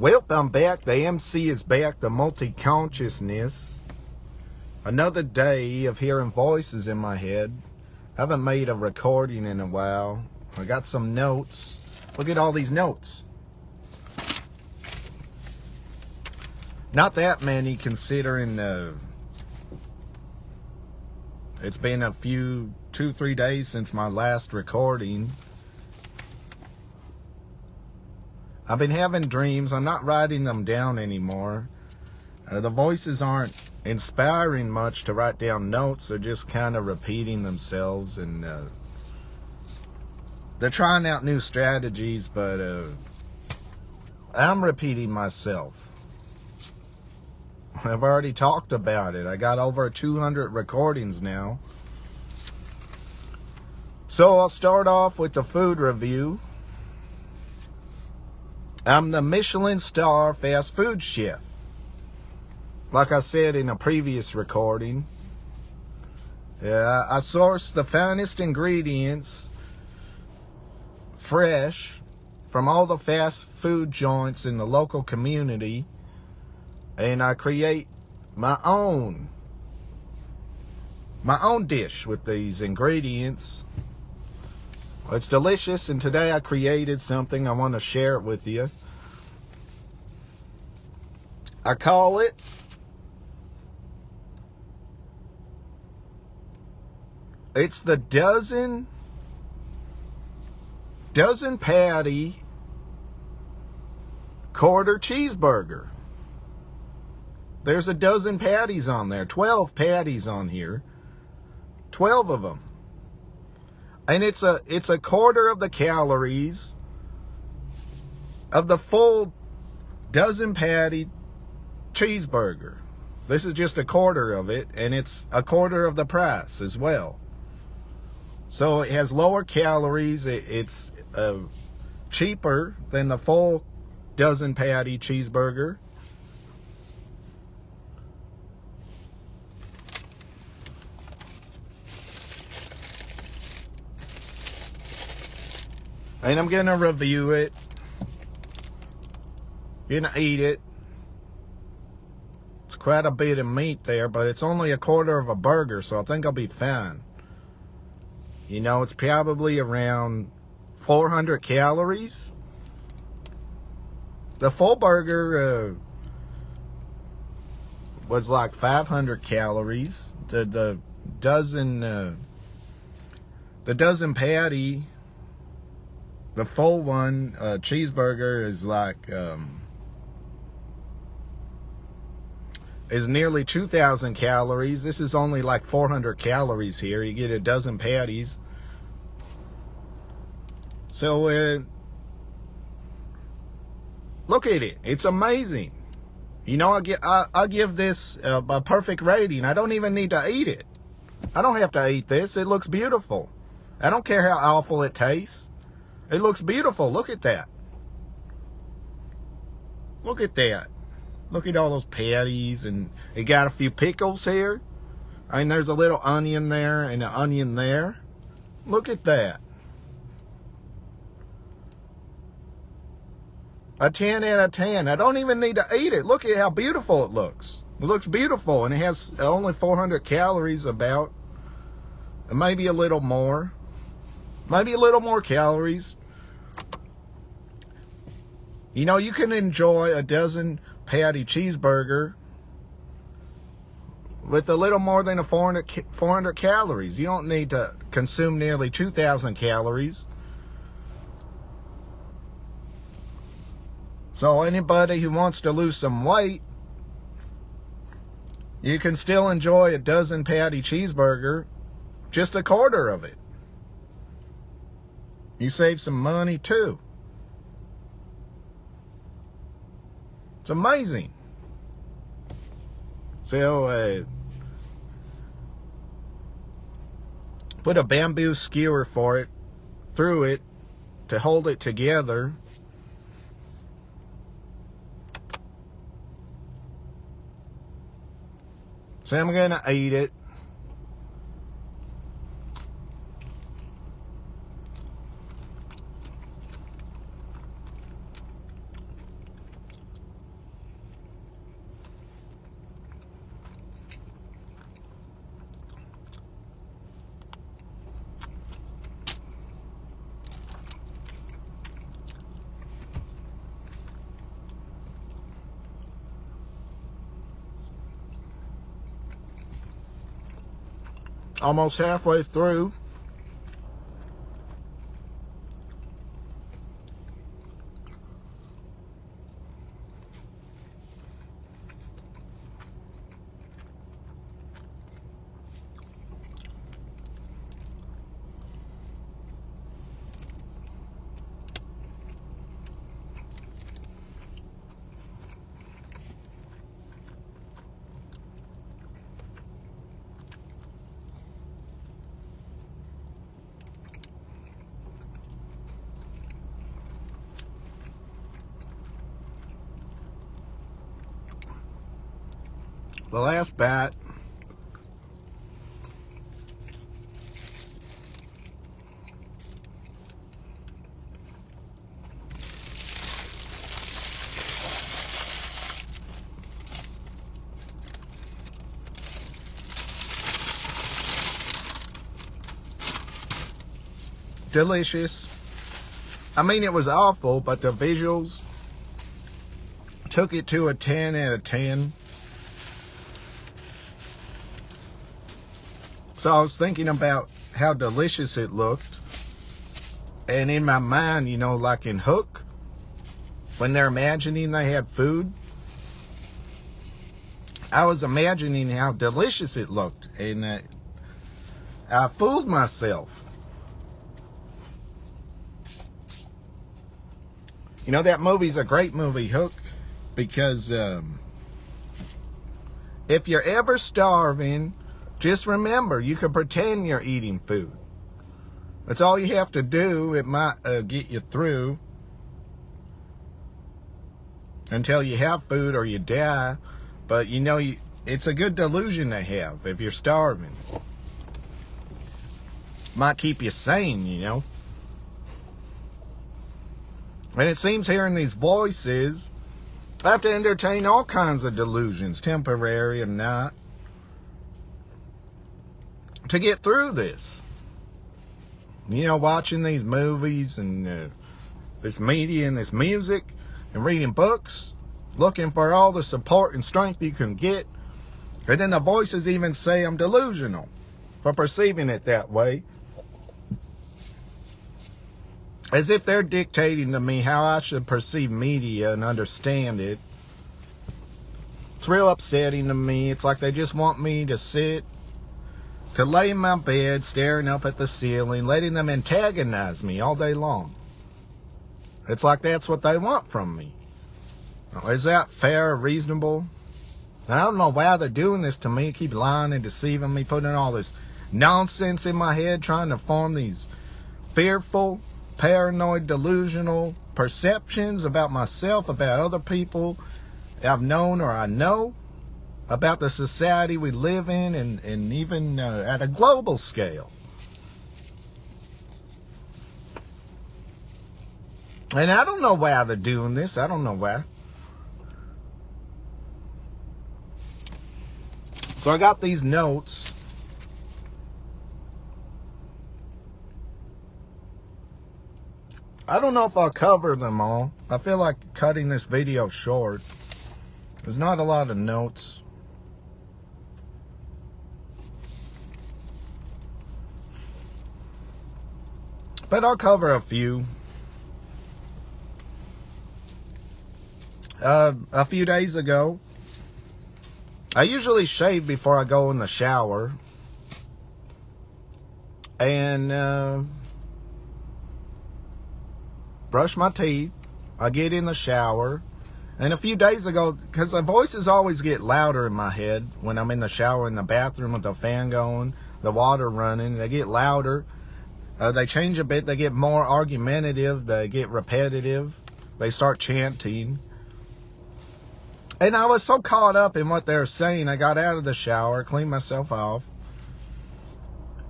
Well, I'm back. The MC is back. The multi-consciousness. Another day of hearing voices in my head. Haven't made a recording in a while. I got some notes. Look at all these notes. Not that many considering it's been a few, 2-3 days since my last recording. I've been having dreams. I'm not writing them down anymore. The voices aren't inspiring much to write down notes. They're just kind of repeating themselves, and they're trying out new strategies, but I'm repeating myself. I've already talked about it. I got over 200 recordings now. So I'll start off with the food review. I'm the Michelin star fast food chef. Like I said in a previous recording, I source the finest ingredients, fresh, from all the fast food joints in the local community, and I create my own dish with these ingredients. It's delicious, and today I created something. I want to share it with you. I call it the dozen patty quarter cheeseburger. There's a dozen patties on there, 12 patties on here, 12 of them. And it's a quarter of the calories of the full dozen patty cheeseburger. This is just a quarter of it, and it's a quarter of the price as well. So it has lower calories. It's cheaper than the full dozen patty cheeseburger. And I'm going to review it. Going to eat it. It's quite a bit of meat there, but it's only a quarter of a burger, so I think I'll be fine. You know, it's probably around 400 calories. The full burger was like 500 calories. The dozen patty, the full one, cheeseburger is like, is nearly 2,000 calories. This is only like 400 calories here. You get a dozen patties. So, look at it. It's amazing. You know, I give this a perfect rating. I don't even need to eat it. I don't have to eat this. It looks beautiful. I don't care how awful it tastes. It looks beautiful. Look at that. Look at that. Look at all those patties, and it got a few pickles here. And there's a little onion there and an onion there. Look at that. A 10 out of 10. I don't even need to eat it. Look at how beautiful it looks. It looks beautiful, and it has only 400 calories about. Maybe a little more. Maybe a little more calories. You know, you can enjoy a dozen patty cheeseburger with a little more than 400 calories. You don't need to consume nearly 2,000 calories. So anybody who wants to lose some weight, you can still enjoy a dozen patty cheeseburger, just a quarter of it. You save some money too. It's amazing. So, put a bamboo skewer through it to hold it together. So I'm going to eat it. Almost halfway through. The last bat. Delicious. I mean, it was awful, but the visuals took it to a 10 out of 10. So I was thinking about how delicious it looked. And in my mind, you know, like in Hook, when they're imagining they had food, I was imagining how delicious it looked. And I fooled myself. You know, that movie's a great movie, Hook, because if you're ever starving, just remember, you can pretend you're eating food. That's all you have to do. It might get you through until you have food or you die. But, you know, it's a good delusion to have if you're starving. Might keep you sane, you know. And it seems hearing these voices, I have to entertain all kinds of delusions, temporary and not, to get through this. You know, watching these movies and this media and this music and reading books, looking for all the support and strength you can get. And then the voices even say I'm delusional for perceiving it that way. As if they're dictating to me how I should perceive media and understand it. It's real upsetting to me. It's like they just want me to sit, to lay in my bed, staring up at the ceiling, letting them antagonize me all day long. It's like that's what they want from me. Is that fair or reasonable? And I don't know why they're doing this to me. Keep lying and deceiving me, putting all this nonsense in my head, trying to form these fearful, paranoid, delusional perceptions about myself, about other people I've known or I know, about the society we live in, and even at a global scale. And I don't know why they're doing this. I don't know why. So I got these notes. I don't know if I'll cover them all. I feel like cutting this video short. There's not a lot of notes. But I'll cover a few. A few days ago, I usually shave before I go in the shower. And brush my teeth. I get in the shower. And a few days ago, because the voices always get louder in my head when I'm in the shower, in the bathroom with the fan going, the water running, they get louder. They change a bit. They get more argumentative. They get repetitive. They start chanting. And I was so caught up in what they were saying, I got out of the shower, cleaned myself off.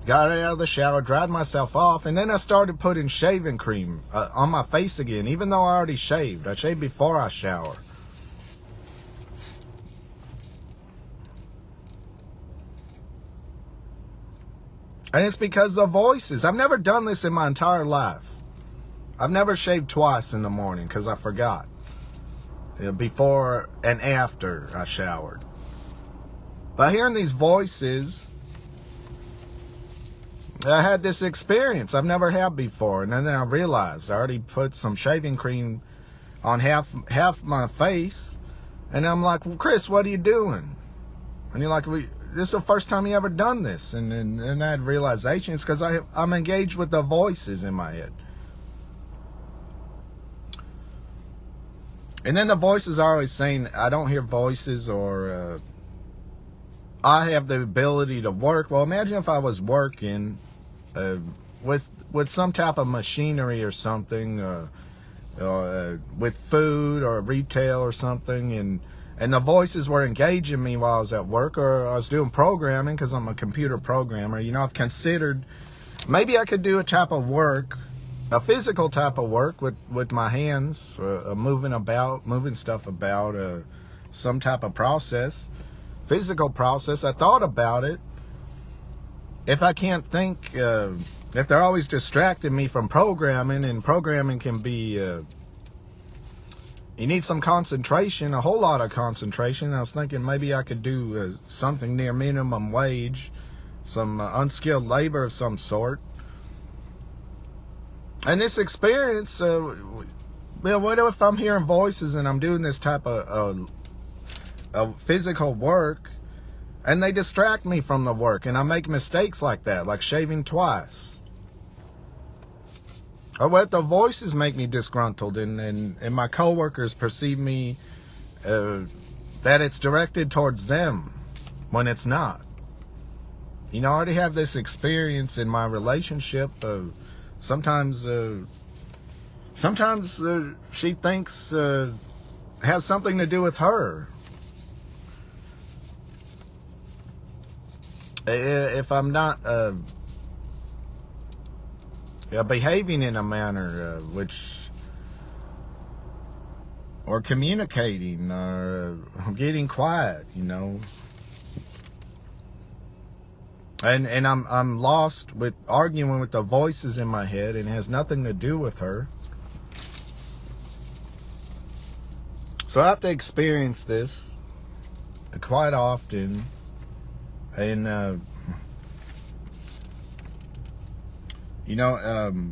Got out of the shower, dried myself off, and then I started putting shaving cream on my face again, even though I already shaved. I shaved before I shower. And it's because of the voices. I've never done this in my entire life. I've never shaved twice in the morning because I forgot. Before and after I showered. But hearing these voices, I had this experience I've never had before, and then I realized I already put some shaving cream on half my face, and I'm like, well, Chris, what are you doing? And you're like, this is the first time you ever done this, and I had realization. It's because I'm engaged with the voices in my head. And then the voices are always saying, I don't hear voices, or I have the ability to work. Well, imagine if I was working with some type of machinery or something, with food or retail or something, and the voices were engaging me while I was at work, or I was doing programming because I'm a computer programmer. You know, I've considered maybe I could do a type of work, a physical type of work with my hands, moving stuff about, some type of process, physical process. I thought about it. If I can't think, if they're always distracting me from programming, and programming can be, you need some concentration, a whole lot of concentration. I was thinking maybe I could do something near minimum wage, some unskilled labor of some sort. And this experience, well, what if I'm hearing voices and I'm doing this type of physical work, and they distract me from the work, and I make mistakes like that, like shaving twice? Or what if the voices make me disgruntled, and my coworkers perceive me that it's directed towards them when it's not? You know, I already have this experience in my relationship. Sometimes she thinks it has something to do with her. If I'm not behaving in a manner or communicating, or getting quiet, you know, and I'm lost with arguing with the voices in my head, and it has nothing to do with her. So I have to experience this quite often. And, you know,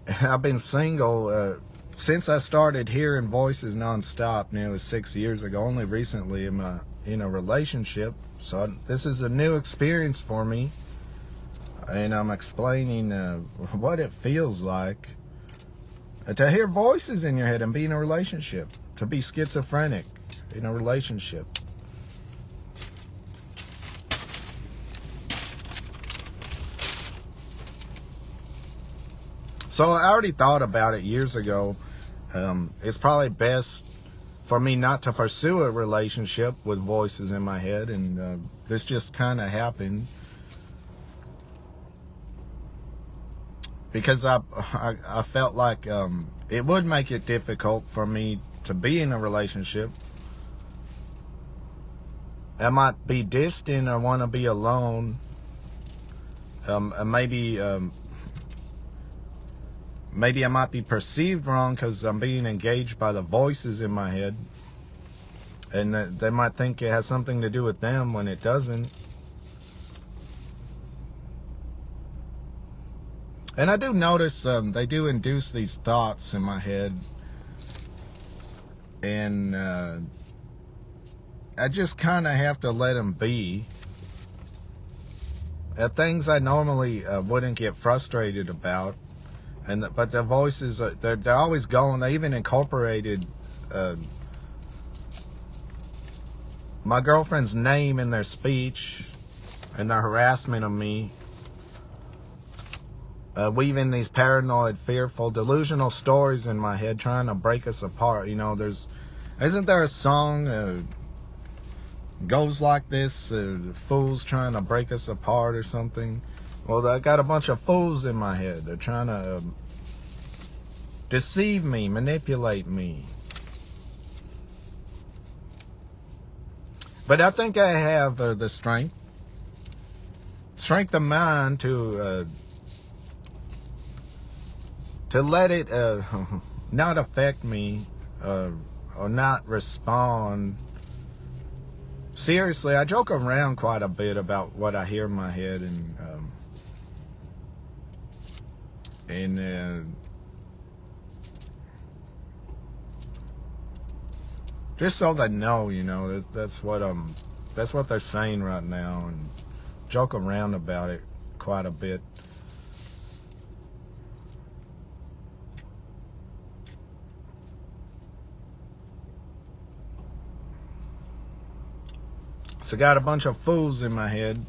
I've been single since I started hearing voices nonstop, nearly 6 years ago. Only recently am I in a relationship. So this is a new experience for me. And I'm explaining what it feels like to hear voices in your head and be in a relationship. To be schizophrenic in a relationship. So I already thought about it years ago. It's probably best for me not to pursue a relationship with voices in my head, and this just kind of happened because I felt like it would make it difficult for me to be in a relationship. I might be distant or want to be alone. Maybe I might be perceived wrong because I'm being engaged by the voices in my head, and they might think it has something to do with them when it doesn't. And I do notice they do induce these thoughts in my head. And I just kind of have to let them be. Things I normally wouldn't get frustrated about. But the voices, they're always going. They even incorporated my girlfriend's name in their speech and their harassment of me. Weaving these paranoid, fearful, delusional stories in my head, trying to break us apart. You know, isn't there a song goes like this, fools trying to break us apart or something? Well, I got a bunch of fools in my head. They're trying to deceive me, manipulate me. But I think I have the strength of mind to let it not affect me, or not respond seriously, I joke around quite a bit about what I hear in my head, and just so they know, that's what they're saying right now, and joke around about it quite a bit. So got a bunch of fools in my head,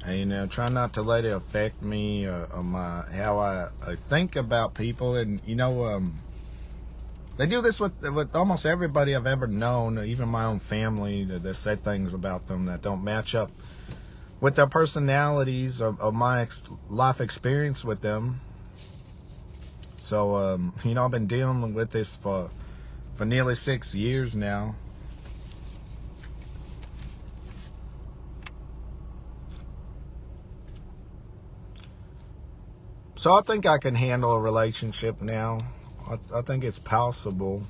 and try not to let it affect me or how I think about people. And they do this with almost everybody I've ever known, even my own family. They say things about them that don't match up with their personalities or my life experience with them. So I've been dealing with this for nearly 6 years now. So I think I can handle a relationship now. I think it's possible.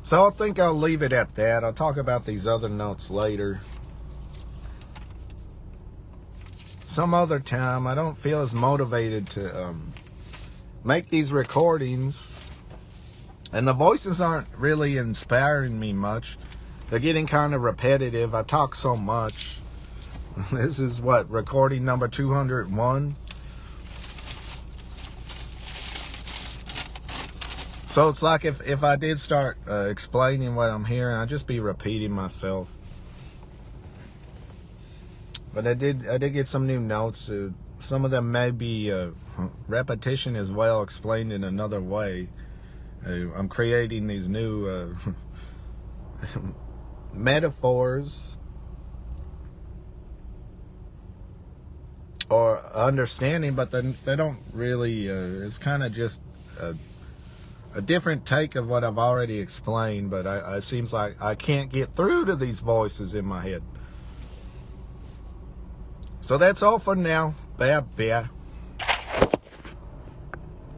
So I think I'll leave it at that. I'll talk about these other notes later. Some other time. I don't feel as motivated to make these recordings. And the voices aren't really inspiring me much. They're getting kind of repetitive. I talk so much. This is recording number 201. So it's like if I did start explaining what I'm hearing, I'd just be repeating myself. But I did get some new notes. Some of them may be repetition as well, explained in another way. I'm creating these new metaphors or understanding, but they don't really, it's kind of just a different take of what I've already explained, but it seems like I can't get through to these voices in my head. So that's all for now. Bye.